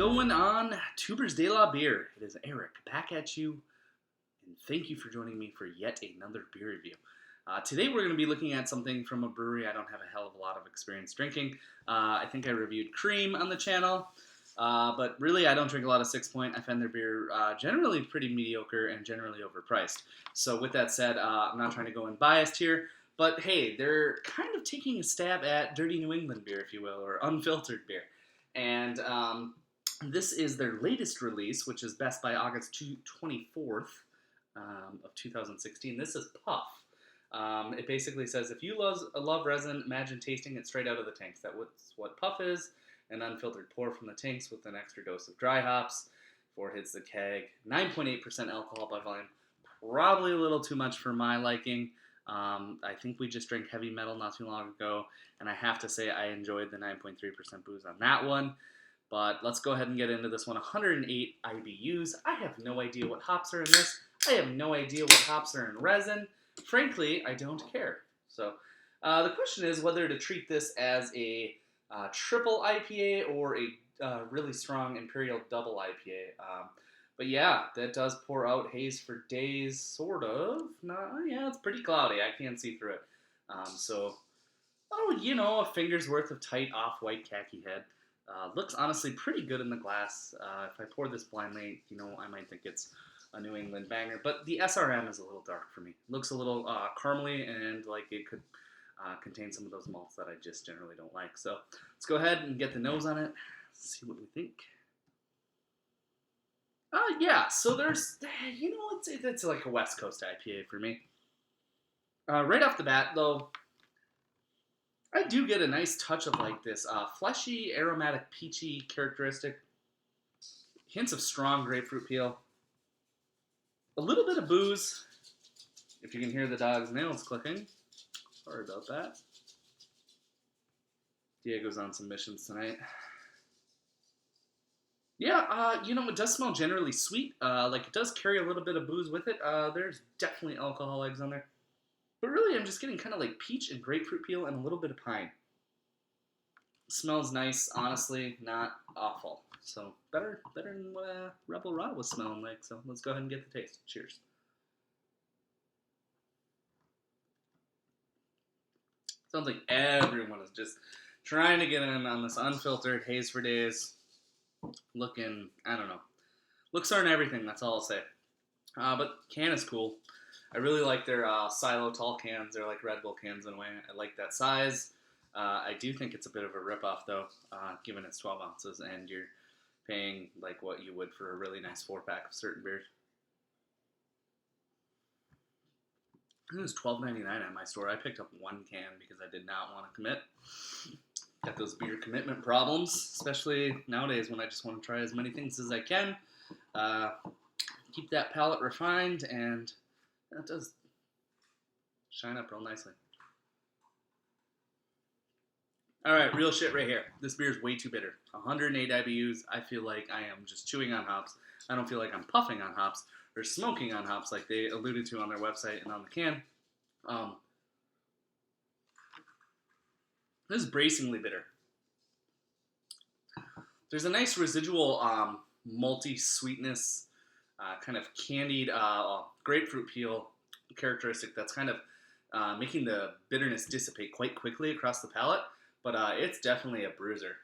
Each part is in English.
going on? Tubers de la Beer. It is Eric back at you, and thank you for joining me for yet another beer review. Today we're going to be looking at something from a brewery I don't have a hell of a lot of experience drinking. I think I reviewed Cream on the channel, but really I don't drink a lot of Sixpoint. I find their beer generally pretty mediocre and generally overpriced. So with that said, I'm not trying to go in biased here, but hey, they're kind of taking a stab at dirty New England beer, if you will, or unfiltered beer. And this is their latest release, which is best by August 24th of 2016. This is Puff. It basically says, if you love resin, imagine tasting it straight out of the tanks. That's what Puff is, an unfiltered pour from the tanks with an extra dose of dry hops before it hits the keg. 9.8% alcohol by volume. Probably a little too much for my liking. I think we just drank Heavy Metal not too long ago, and I have to say I enjoyed the 9.3% booze on that one. But let's go ahead and get into this one. 108 IBUs. I have no idea what hops are in this. I have no idea what hops are in resin. Frankly, I don't care. So the question is whether to treat this as a triple IPA or a really strong Imperial double IPA. But yeah, that does pour out haze for days, sort of. Yeah, it's pretty cloudy. I can't see through it. A finger's worth of tight off-white khaki head. Looks honestly pretty good in the glass. If I pour this blindly, I might think it's a New England banger. But the SRM is a little dark for me. Looks a little caramely and like it could contain some of those malts that I just generally don't like. So let's go ahead and get the nose on it. See what we think. So there's, it's like a West Coast IPA for me. Right off the bat, though, I do get a nice touch of like this fleshy, aromatic, peachy characteristic. Hints of strong grapefruit peel. A little bit of booze. If you can hear the dog's nails clicking. Sorry about that. Diego's on some missions tonight. Yeah, it does smell generally sweet. It does carry a little bit of booze with it. There's definitely alcohol eggs on there. But really, I'm just getting kind of like peach and grapefruit peel and a little bit of pine. Smells nice, honestly, not awful. So better than what Rebel Raw was smelling like. So let's go ahead and get the taste. Cheers. Sounds like everyone is just trying to get in on this unfiltered haze for days. Looking, I don't know. Looks aren't everything, that's all I'll say. But can is cool. I really like their silo tall cans. They're like Red Bull cans in a way. I like that size. I do think it's a bit of a ripoff, though, given it's 12 ounces and you're paying like what you would for a really nice 4-pack of certain beers. It was $12.99 at my store. I picked up one can because I did not want to commit. Got those beer commitment problems, especially nowadays when I just want to try as many things as I can. Keep that palate refined, and it does shine up real nicely. All right, real shit right here. This beer is way too bitter. 108 IBUs. I feel like I am just chewing on hops. I don't feel like I'm puffing on hops or smoking on hops like they alluded to on their website and on the can. This is bracingly bitter. There's a nice residual malty sweetness, kind of candied grapefruit peel characteristic that's kind of making the bitterness dissipate quite quickly across the palate, but it's definitely a bruiser.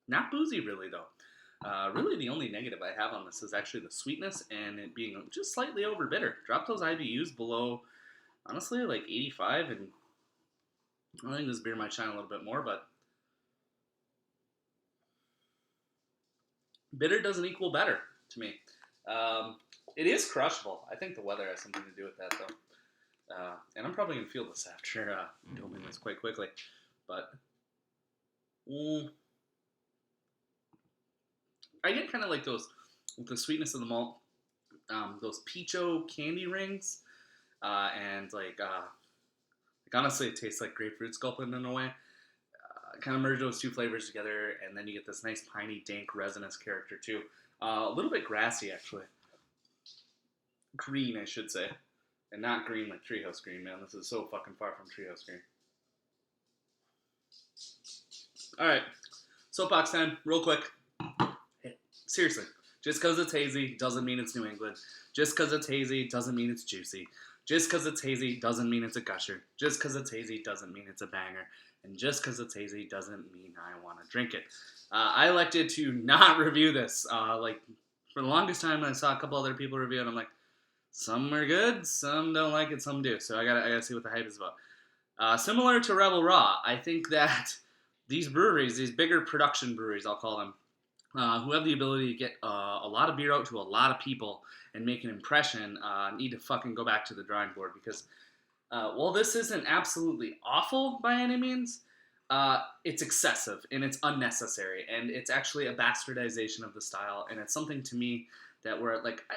Not boozy, really, though. Really, the only negative I have on this is actually the sweetness and it being just slightly over bitter. Drop those IBUs below, honestly, like 85, and I think this beer might shine a little bit more, but bitter doesn't equal better to me. It is crushable. I think the weather has something to do with that, though. And I'm probably going to feel this after doming this quite quickly. But I get kind of like those, with the sweetness of the malt, those Peacho candy rings, and honestly, it tastes like grapefruit sculpin in a way. Kind of merge those two flavors together, and then you get this nice piney, dank, resinous character too. A little bit grassy, actually. Green, I should say. And not green like Treehouse Green, man. This is so fucking far from Treehouse Green. All right, soapbox time, real quick. Hey, seriously, just because it's hazy doesn't mean it's New England. Just because it's hazy doesn't mean it's juicy. Just because it's hazy doesn't mean it's a gusher. Just because it's hazy doesn't mean it's a banger. And just because it's hazy doesn't mean I want to drink it. I elected to not review this. For the longest time, I saw a couple other people review it. I'm like, some are good, some don't like it, some do. So I gotta see what the hype is about. Similar to Rebel Raw, I think that these breweries, these bigger production breweries, I'll call them, who have the ability to get a lot of beer out to a lot of people and make an impression, need to fucking go back to the drawing board because while this isn't absolutely awful by any means, it's excessive and it's unnecessary and it's actually a bastardization of the style and it's something to me that we're like, I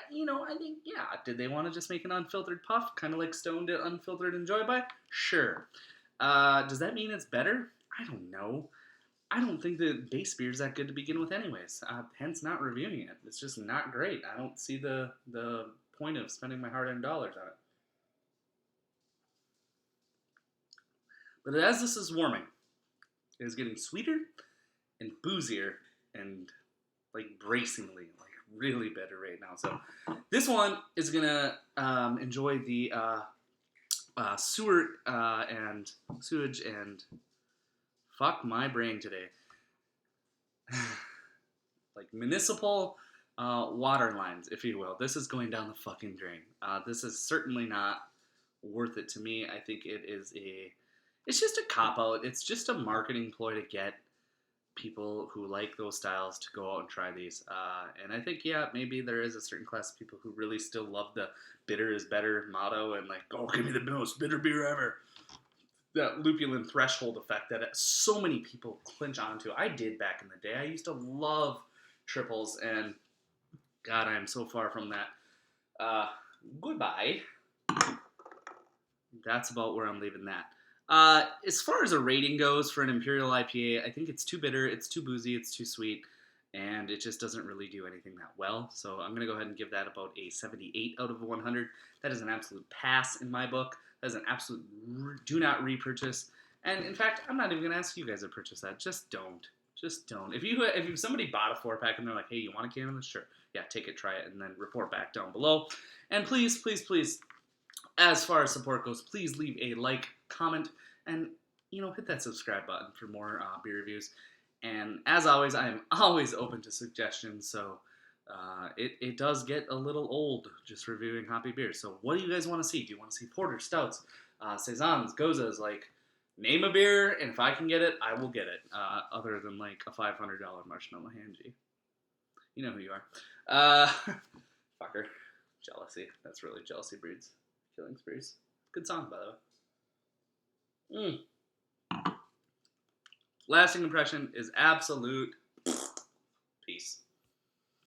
think, yeah, did they want to just make an unfiltered puff, kind of like Stone did Unfiltered Enjoy By? Sure. Does that mean it's better? I don't know. I don't think the base beer is that good to begin with anyways, hence not reviewing it. It's just not great. I don't see the point of spending my hard-earned dollars on it. But as this is warming, it is getting sweeter and boozier and like bracingly, like really bitter right now. So this one is gonna enjoy the sewer and sewage and fuck my brain today. Like municipal water lines, if you will. This is going down the fucking drain. This is certainly not worth it to me. I think it's just a cop out. It's just a marketing ploy to get people who like those styles to go out and try these. And I think, yeah, maybe there is a certain class of people who really still love the bitter is better motto and like, oh, give me the most bitter beer ever. That lupulin threshold effect that so many people clinch onto. I did back in the day. I used to love triples, and God, I am so far from that. Goodbye. That's about where I'm leaving that. As far as a rating goes for an Imperial IPA, I think it's too bitter, it's too boozy, it's too sweet, and it just doesn't really do anything that well. So I'm going to go ahead and give that about a 78 out of 100. That is an absolute pass in my book. That is an absolute do not repurchase. And in fact, I'm not even going to ask you guys to purchase that. Just don't. Just don't. If somebody bought a 4-pack and they're like, hey, you want a can of this? Sure. Yeah, take it, try it, and then report back down below. And please, please, please, as far as support goes, please leave a like, comment, and hit that subscribe button for more beer reviews. And as always, I am always open to suggestions. So it does get a little old just reviewing hoppy beers. So what do you guys want to see? Do you want to see porters, stouts, saisons, gozas? Like, name a beer, and if I can get it, I will get it. Other than like a $500 marshmallow hangy. You know who you are. Fucker. Jealousy. That's really jealousy breeds. Killing sprees. Good song, by the way. Lasting impression is absolute peace.